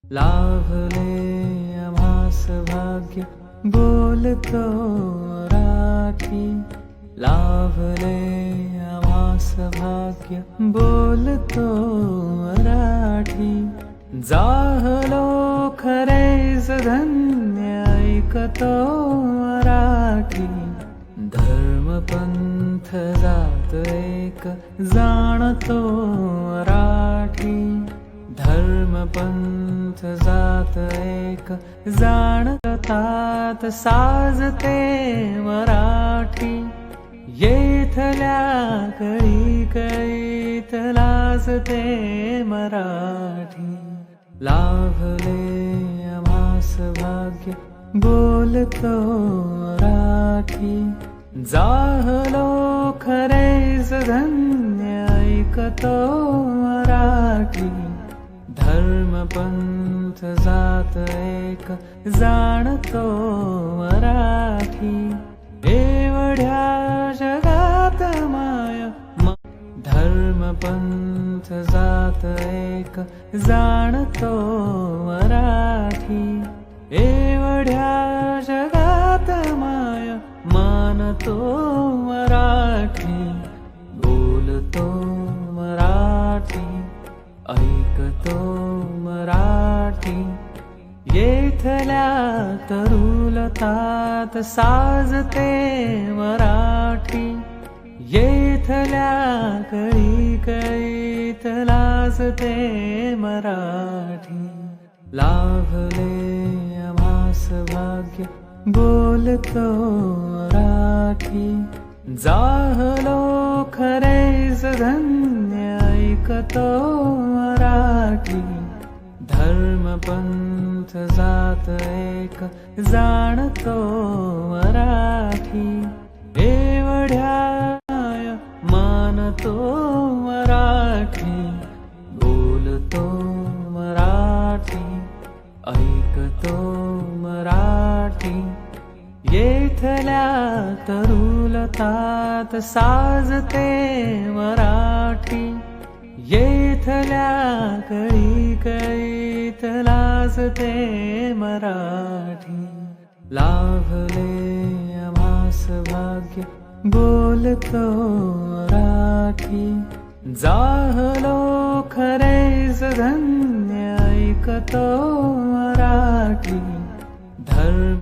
लाभले आम्हास भाग्य बोलतो मराठी। लाभले आम्हास भाग्य बोलतो मराठी। जाहलो खरेच धन्य ऐकतो मराठी। धर्म पंथ जात एक जाणतो मराठी। धर्म पंथ जात एक जाणतात साजते मराठी। येथल्या कळी कळीत लाजते मराठी। लाभले आम्हास भाग्य बोलतो मराठी। जाहलो खरेच धन्य ऐकतो मराठी। धर्म पंथ जात एक जाणतो मराठी। एवढ्या जगात माय धर्म पंथ जात एक जाणतो मराठी। एवढ्या जगात माय मानतो मराठी। बोलतो मराठी ऐकतो मराठी। येथल्या तरुलतात साजते मराठी। येथल्या कळी कळीत लाजते मराठी। लाभले आम्हास भाग्य बोलतो मराठी। जाहलो खरेच धन्य ऐकतो मराठी। धर्म पंथ जात एक जाणतो मराठी। एवढ्या मानतो मराठी। बोलतो मराठी ऐकतो मराठी। येथल्या तरुलतात साजते मराठी। येथल्या कळी कळीत लाजते मराठी। लाभले आम्हास भाग्य बोलतो मराठी। जाहलो खरेच धन्य ऐकतो मराठी। धर्म